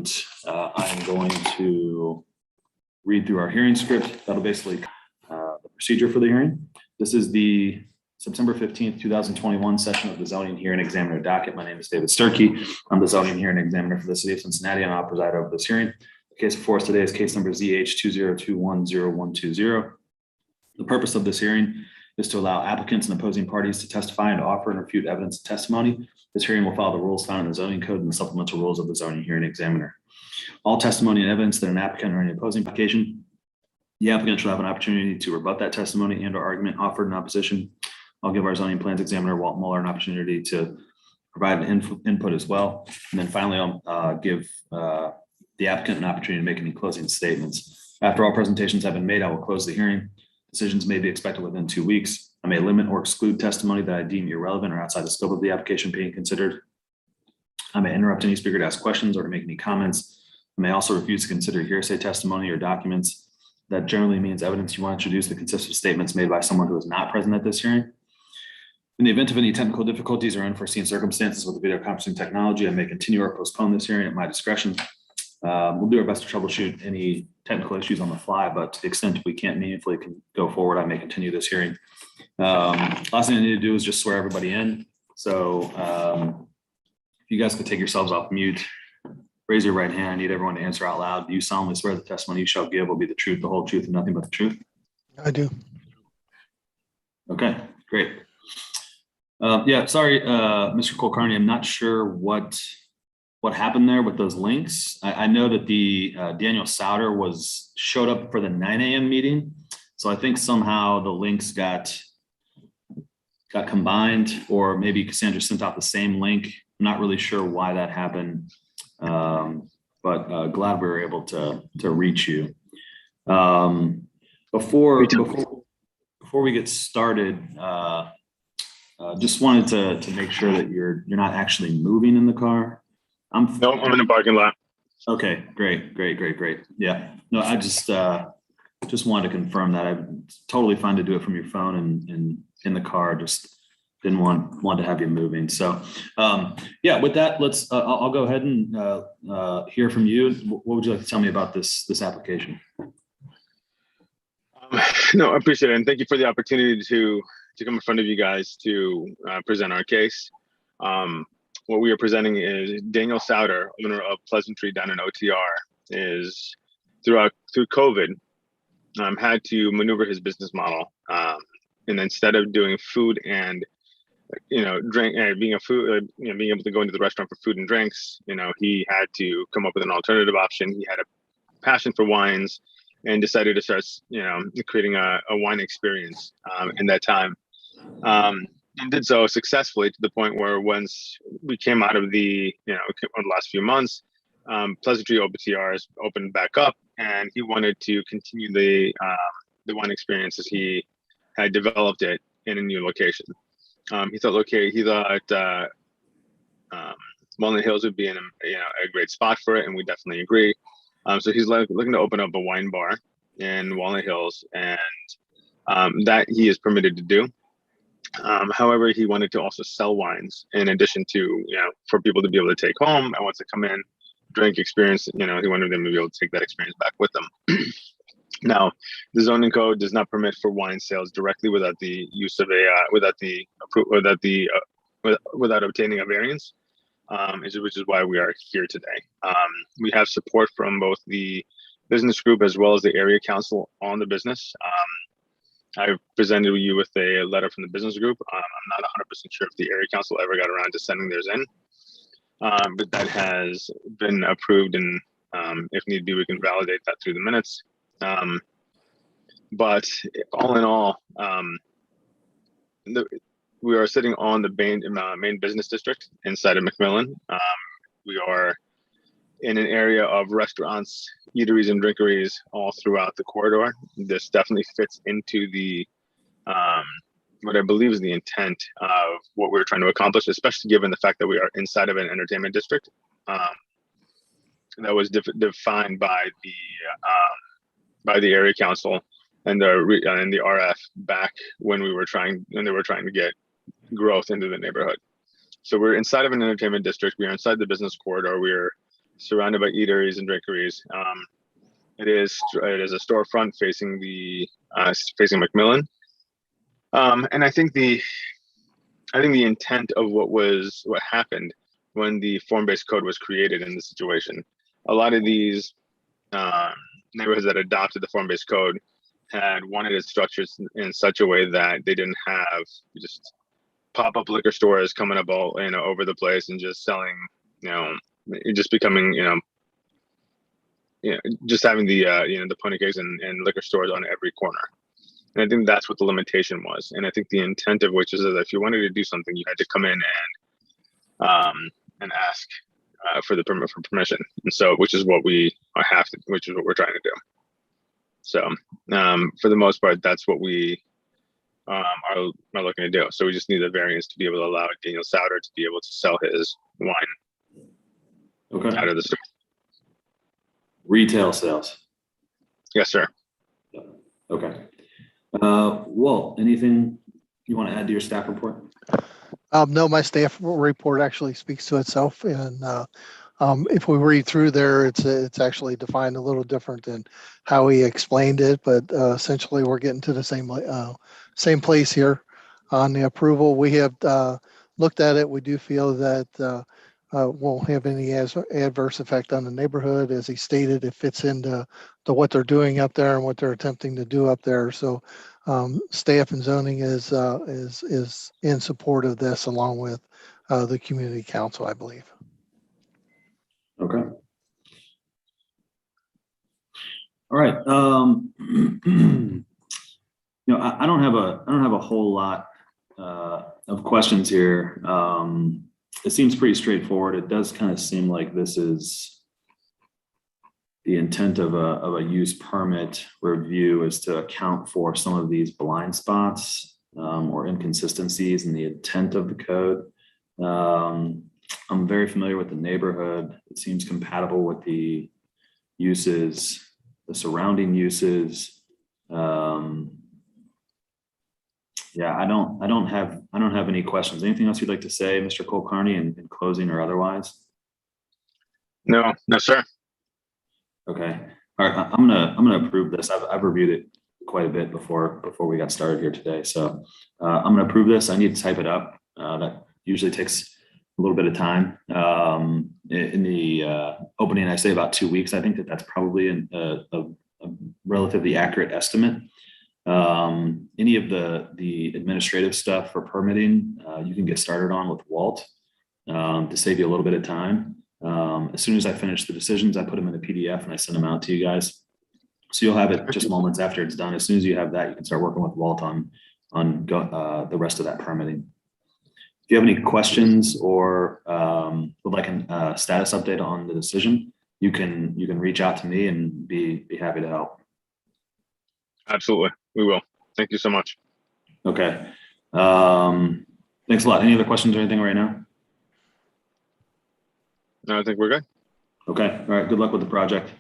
and I'm going to read through our hearing script. That'll basically the procedure for the hearing. This is the September 15th, 2021 session of the zoning hearing examiner docket. My name is David Sturkey. I'm the zoning hearing examiner for the city of Cincinnati, and I'll preside over this hearing. The case before us today is case number ZH20210125. The purpose of this hearing is to allow applicants and opposing parties to testify and to offer and refute evidence and testimony. This hearing will follow the rules found in the zoning code and the supplemental rules of the zoning hearing examiner. All testimony and evidence that an applicant or any opposing application, the applicant shall have an opportunity to rebut that testimony and or argument offered in opposition. I'll give our zoning plans examiner, Walt Muller, an opportunity to provide an input as well. And then finally, I'll give the applicant an opportunity to make any closing statements. After all presentations have been made, I will close the hearing. Decisions may be expected within 2 weeks. I may limit or exclude testimony that I deem irrelevant or outside the scope of the application being considered. I may interrupt any speaker to ask questions or to make any comments. I may also refuse to consider hearsay testimony or documents. That generally means evidence you want to introduce that consists of statements made by someone who is not present at this hearing. In the event of any technical difficulties or unforeseen circumstances with the video conferencing technology, I may continue or postpone this hearing at my discretion. We'll do our best to troubleshoot any technical issues on the fly, but to the extent we can't meaningfully go forward, I may continue this hearing. Last thing I need to do is just swear everybody in. So if you guys could take yourselves off mute, raise your right hand. I need everyone to answer out loud. Do you solemnly swear the testimony you shall give will be the truth, the whole truth, and nothing but the truth? I do. Okay, great. Yeah, sorry, Mr. Kulkarni, I'm not sure what happened there with those links. I know that the Daniel Souter showed up for the 9 a.m. meeting. So I think somehow the links got combined, or maybe Cassandra sent out the same link. I'm not really sure why that happened, but glad we were able to reach you. Before we get started, just wanted to make sure that you're not actually moving in the car. No, I'm in the parking lot. Okay, great. Yeah, no, I just wanted to confirm that. I'm totally fine to do it from your phone and in the car. Just didn't want to have you moving. So, yeah, with that, I'll go ahead and hear from you. What would you like to tell me about this application? No, I appreciate it, and thank you for the opportunity to come in front of you guys to present our case. What we are presenting is Daniel Souter, owner of Pleasantry down in OTR, is through COVID, had to maneuver his business model. And instead of doing food and, drink, being able to go into the restaurant for food and drinks, he had to come up with an alternative option. He had a passion for wines and decided to start, creating a wine experience in that time. And did so successfully to the point where once we came out of the last few months, Pleasantry OTR has opened back up, and he wanted to continue the wine experience as he had developed it in a new location. He thought Walnut Hills would be a great spot for it, and we definitely agree. So he's looking to open up a wine bar in Walnut Hills, and that he is permitted to do. However, he wanted to also sell wines in addition to, for people to be able to take home and once they come in, drink, experience, he wanted them to be able to take that experience back with them. Now, the zoning code does not permit for wine sales directly without the use of without obtaining a variance, which is why we are here today. We have support from both the business group as well as the area council on the business. I presented you with a letter from the business group. I'm not 100% sure if the area council ever got around to sending theirs in, but that has been approved, and if need be, we can validate that through the minutes. But all in all, we are sitting on the main business district inside of McMillan. We are in an area of restaurants, eateries, and drinkeries all throughout the corridor. This definitely fits into the what I believe is the intent of what we're trying to accomplish, especially given the fact that we are inside of an entertainment district that was defined by the area council and the RF back when they were trying to get growth into the neighborhood. So we're inside of an entertainment district. We are inside the business corridor. We're surrounded by eateries and drinkeries. It is a storefront facing facing Macmillan. And I think the intent of what happened when the form-based code was created in this situation, a lot of these neighborhoods that adopted the form-based code had wanted it structured in such a way that they didn't have just pop-up liquor stores coming up all over the place and just selling, just becoming just having the the pony cakes and liquor stores on every corner. And I think that's what the limitation was. And I think the intent of which is that if you wanted to do something, you had to come in and ask for the permission. And so, which is what we're trying to do. So for the most part, that's what we are looking to do. So we just need a variance to be able to allow Daniel Souter to be able to sell his wine out of the store. Retail sales. Yes, sir. Okay. Walt, anything you want to add to your staff report? No, my staff report actually speaks to itself, and if we read through there, it's actually defined a little different than how he explained it, but essentially we're getting to the same place here on the approval. We have looked at it. We do feel that won't have any adverse effect on the neighborhood. As he stated, it fits into what they're doing up there and what they're attempting to do up there. So staff and zoning is in support of this, along with the community council, I believe. Okay. All right. I don't have a whole lot of questions here. It seems pretty straightforward. It does kind of seem like this is the intent of a use permit review is to account for some of these blind spots or inconsistencies in the intent of the code. I'm very familiar with the neighborhood. It seems compatible with the uses, the surrounding uses. Yeah, I don't have any questions. Anything else you'd like to say, Mr. Kulkarni, in closing or otherwise? No, sir. Okay. All right. I'm gonna approve this. I've reviewed it quite a bit before we got started here today. So I'm gonna approve this. I need to type it up. That usually takes a little bit of time. In the opening, I say about 2 weeks. I think that's probably a relatively accurate estimate. Any of the administrative stuff for permitting, you can get started on with Walt to save you a little bit of time. As soon as I finish the decisions, I put them in a PDF and I send them out to you guys. So you'll have it just moments after it's done. As soon as you have that, you can start working with Walt on the rest of that permitting. If you have any questions or would like a status update on the decision, you can reach out to me and be happy to help. Absolutely, we will. Thank you so much. Okay. Thanks a lot. Any other questions or anything right now? No, I think we're good. Okay. All right. Good luck with the project.